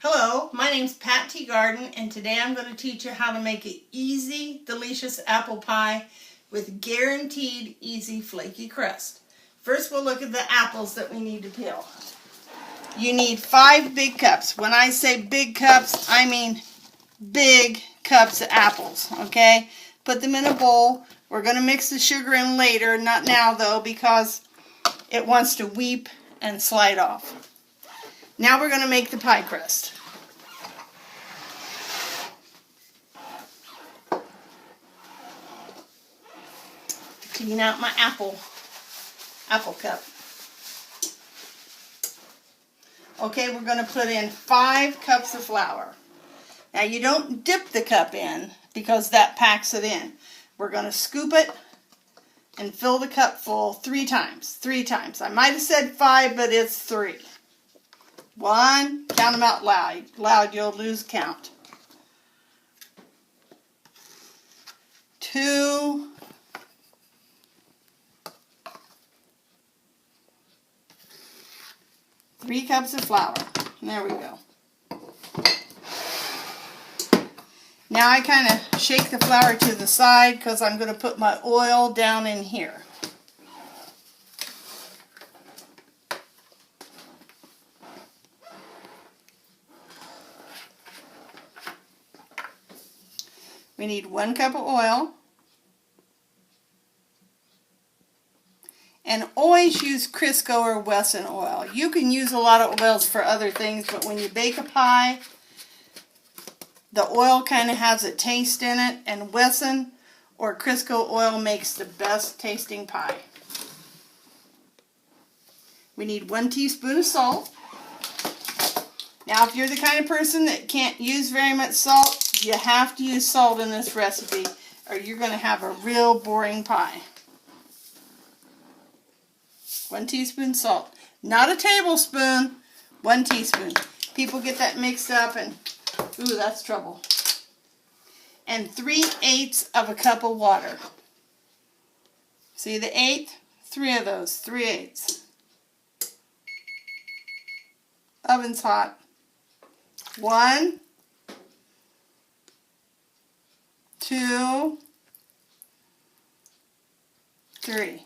Hello, my name's Pat Teegarden, and today I'm going to teach you how to make an easy, delicious apple pie with guaranteed easy flaky crust. First, we'll look at the apples that we need to peel. You need 5 big cups. When I say big cups, I mean big cups of apples, okay? Put them in a bowl. We're going to mix the sugar in later, not now though, because it wants to weep and slide off. Now we're going to make the pie crust. Clean out my apple cup. Okay, we're going to put in 5 cups of flour. Now you don't dip the cup in because that packs it in. We're going to scoop it and fill the cup full 3 times. 3 times. I might have said 5, but it's 3. 1, count them out loud, you'll lose count. 2, 3 cups of flour. There we go. Now I kind of shake the flour to the side because I'm going to put my oil down in here. We need 1 cup of oil. And always use Crisco or Wesson oil. You can use a lot of oils for other things, but when you bake a pie, the oil kind of has a taste in it, and Wesson or Crisco oil makes the best tasting pie. We need 1 teaspoon of salt. Now, if you're the kind of person that can't use very much salt, you have to use salt in this recipe, or you're going to have a real boring pie. 1 teaspoon salt. Not a tablespoon, 1 teaspoon. People get that mixed up and, ooh, that's trouble. And 3/8 of a cup of water. See the 1/8? 3 of those, 3/8. Oven's hot. 1, 2, 3.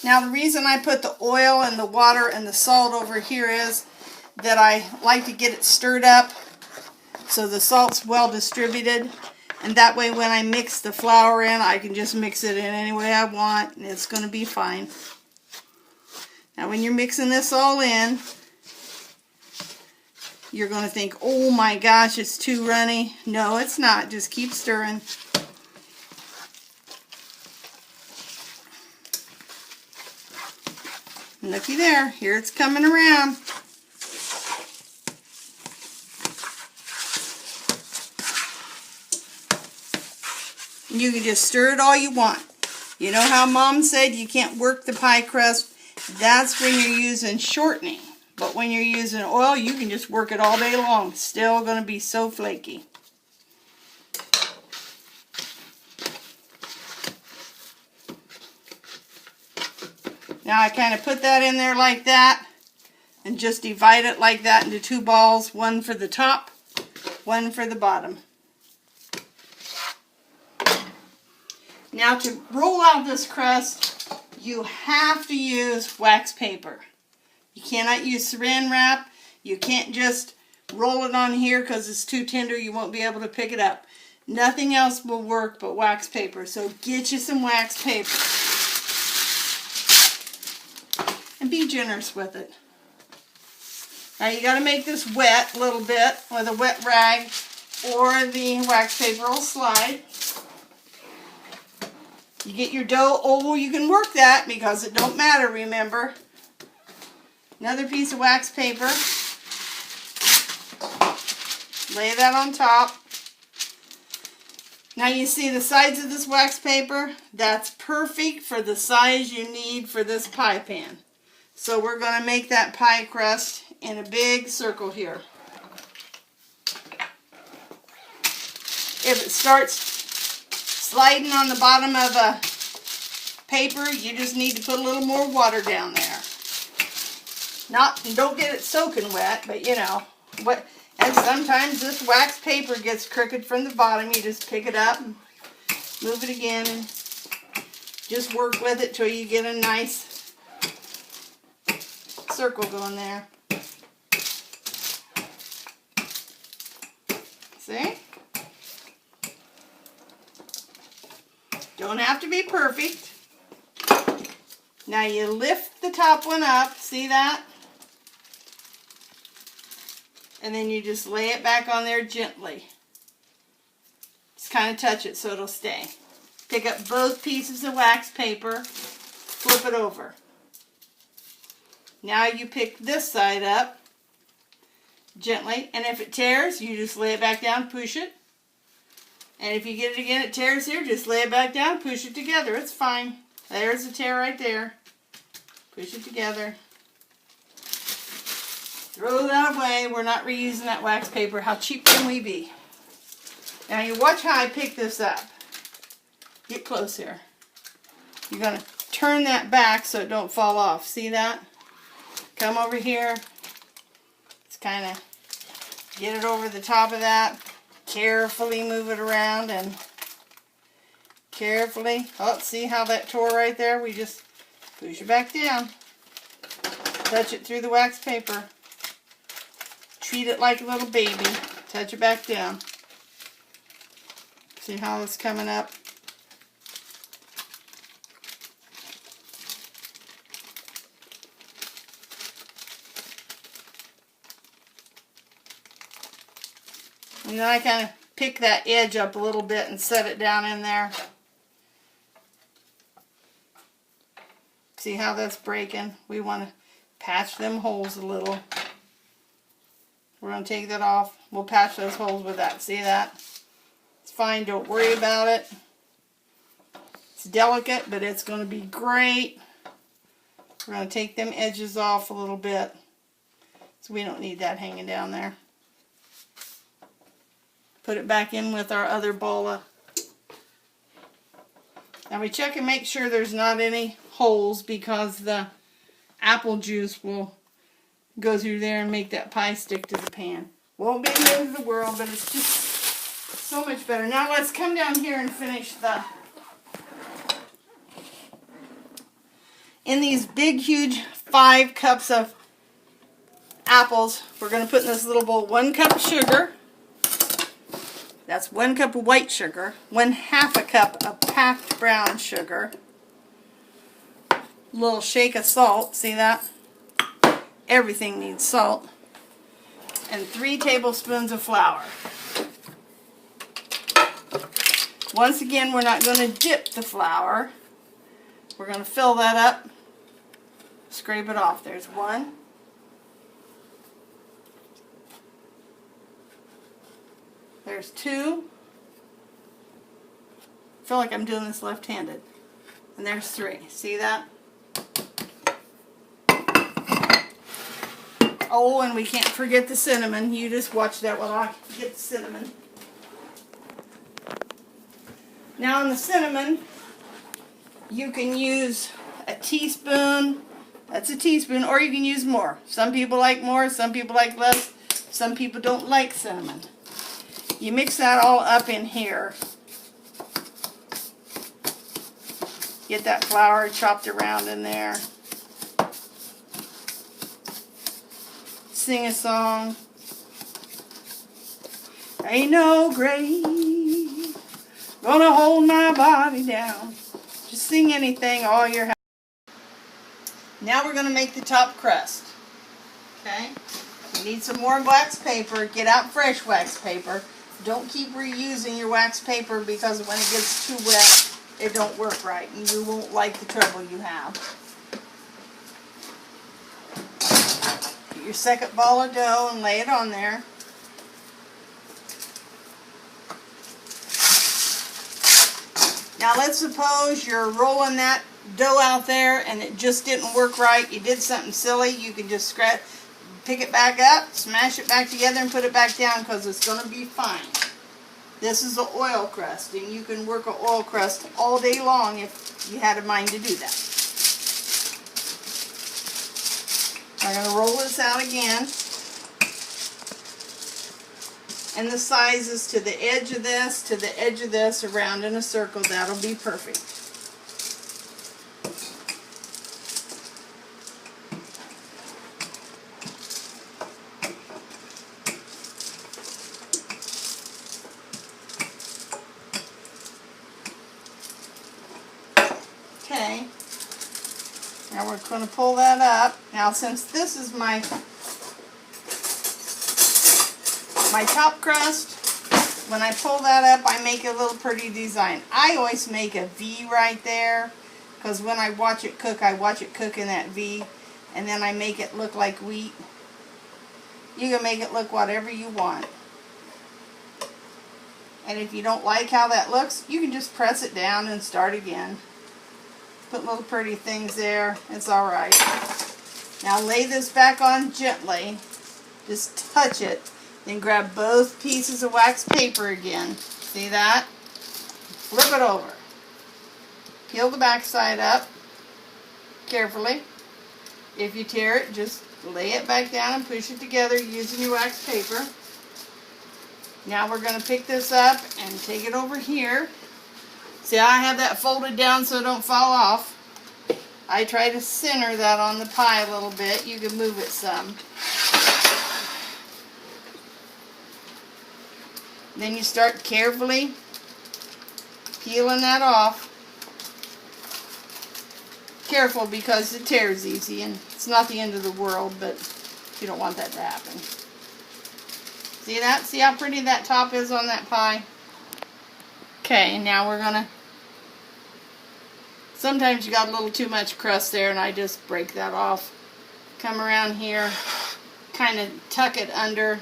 Now the reason I put the oil and the water and the salt over here is that I like to get it stirred up so the salt's well distributed, and that way when I mix the flour in, I can just mix it in any way I want and it's going to be fine. Now when you're mixing this all in, you're going to think, oh my gosh, it's too runny. No, it's not. Just keep stirring. Looky there, here it's coming around. You can just stir it all you want. You know how Mom said you can't work the pie crust? That's when you're using shortening. But when you're using oil, you can just work it all day long. It's still going to be so flaky. Now I kind of put that in there like that and just divide it like that into 2 balls, 1 for the top, 1 for the bottom. Now to roll out this crust, you have to use wax paper. You cannot use saran wrap. You can't just roll it on here because it's too tender, you won't be able to pick it up. Nothing else will work but wax paper, so get you some wax paper. And be generous with it. Now you got to make this wet a little bit with a wet rag, or the wax paper will slide. You get your dough, oh, you can work that because it don't matter, remember. Another piece of wax paper. Lay that on top. Now you see the sides of this wax paper? That's perfect for the size you need for this pie pan. So we're going to make that pie crust in a big circle here. If it starts sliding on the bottom of a paper, you just need to put a little more water down there. Don't get it soaking wet, but you know, and sometimes this wax paper gets crooked from the bottom. You just pick it up and move it again and just work with it till you get a nice circle going there. See? Don't have to be perfect. Now you lift the top one up, see that? And then you just lay it back on there gently. Just kind of touch it so it'll stay. Pick up both pieces of wax paper, flip it over. Now you pick this side up gently, and if it tears, you just lay it back down, push it. And if you get it again, it tears here, just lay it back down, push it together. It's fine. There's a tear right there. Push it together. Throw that away. We're not reusing that wax paper. How cheap can we be? Now you watch how I pick this up. Get close here. You're going to turn that back so it don't fall off. See that? Come over here. Just kind of get it over the top of that. Carefully move it around and carefully. Oh, see how that tore right there? We just push it back down. Touch it through the wax paper. Treat it like a little baby. Touch it back down. See how it's coming up? And then I kind of pick that edge up a little bit and set it down in there. See how that's breaking? We want to patch them holes a little. We're going to take that off. We'll patch those holes with that. See that? It's fine. Don't worry about it. It's delicate, but it's going to be great. We're going to take them edges off a little bit, so we don't need that hanging down there. Put it back in with our other bola. Now we check and make sure there's not any holes, because the apple juice will go through there and make that pie stick to the pan. Won't be the end of the world, but it's just so much better. Now let's come down here and finish in these big, huge 5 cups of apples. We're going to put in this little bowl 1 cup of sugar. That's 1 cup of white sugar, 1/2 a cup of packed brown sugar, a little shake of salt, see that? Everything needs salt, and 3 tablespoons of flour. Once again, we're not going to dip the flour. We're going to fill that up, scrape it off. There's 1. There's 2. I feel like I'm doing this left-handed. And there's 3. See that? Oh, and we can't forget the cinnamon. You just watch that while I get the cinnamon. Now on the cinnamon, you can use a teaspoon. That's a teaspoon, or you can use more. Some people like more, some people like less. Some people don't like cinnamon. You mix that all up in here. Get that flour chopped around in there. Sing a song. Ain't no grave gonna hold my body down. Just sing anything all your house. Now we're gonna make the top crust. Okay? You need some more wax paper. Get out fresh wax paper. Don't keep reusing your wax paper, because when it gets too wet, it don't work right, and you won't like the trouble you have. Get your second ball of dough and lay it on there. Now let's suppose you're rolling that dough out there and it just didn't work right. You did something silly. You can just pick it back up, smash it back together, and put it back down, because it's going to be fine. This is an oil crust, and you can work an oil crust all day long if you had a mind to do that. I'm going to roll this out again. And the sizes to the edge of this, around in a circle. That'll be perfect. Okay. Now we're going to pull that up. Now since this is my top crust, when I pull that up, I make a little pretty design. I always make a V right there, because when I watch it cook in that V, and then I make it look like wheat. You can make it look whatever you want. And if you don't like how that looks, you can just press it down and start again. Put little pretty things there. It's alright. Now lay this back on gently. Just touch it. Then grab both pieces of wax paper again. See that? Flip it over. Peel the back side up carefully. If you tear it, just lay it back down and push it together using your wax paper. Now we're going to pick this up and take it over here. See, I have that folded down so it don't fall off. I try to center that on the pie a little bit. You can move it some. Then you start carefully peeling that off. Careful, because it tears easy, and it's not the end of the world, but you don't want that to happen. See that? See how pretty that top is on that pie? Okay, now we're gonna... Sometimes you got a little too much crust there, and I just break that off. Come around here, kind of tuck it under.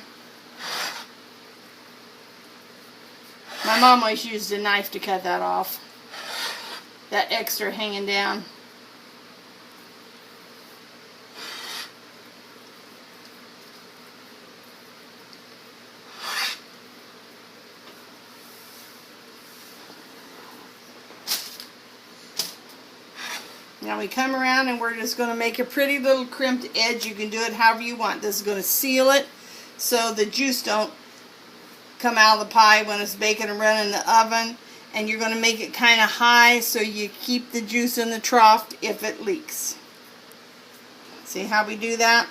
My mom always used a knife to cut that off. That extra hanging down. Now we come around and we're just going to make a pretty little crimped edge. You can do it however you want. This is going to seal it so the juice don't come out of the pie when it's baking and running in the oven. And you're going to make it kind of high so you keep the juice in the trough if it leaks. See how we do that?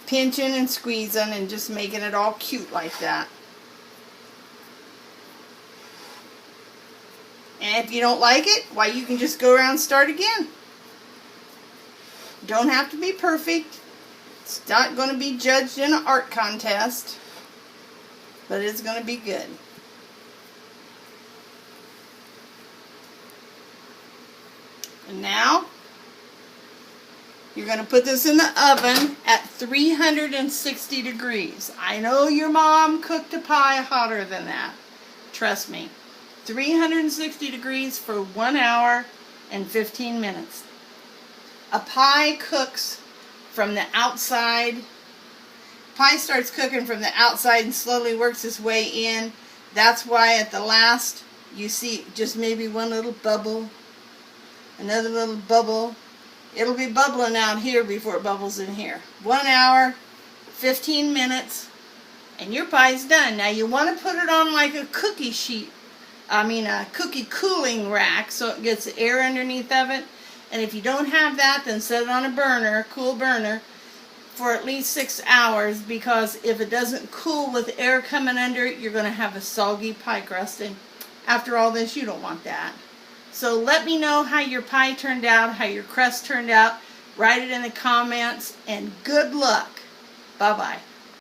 Pinching and squeezing and just making it all cute like that. And if you don't like it, why, you can just go around and start again. Don't have to be perfect. It's not going to be judged in an art contest, but it's going to be good. And now, you're going to put this in the oven at 360 degrees. I know your mom cooked a pie hotter than that. Trust me. 360 degrees for 1 hour and 15 minutes. A pie cooks from the outside. Pie starts cooking from the outside and slowly works its way in. That's why at the last you see just maybe one little bubble, another little bubble. It'll be bubbling out here before it bubbles in here. 1 hour, 15 minutes, and your pie's done. Now you want to put it on like a cookie sheet. A cookie cooling rack, so it gets air underneath of it. And if you don't have that, then set it on a burner, cool burner, for at least 6 hours, because if it doesn't cool with air coming under it, you're going to have a soggy pie crust. And after all this, you don't want that. So let me know how your pie turned out, how your crust turned out. Write it in the comments, and good luck. Bye-bye.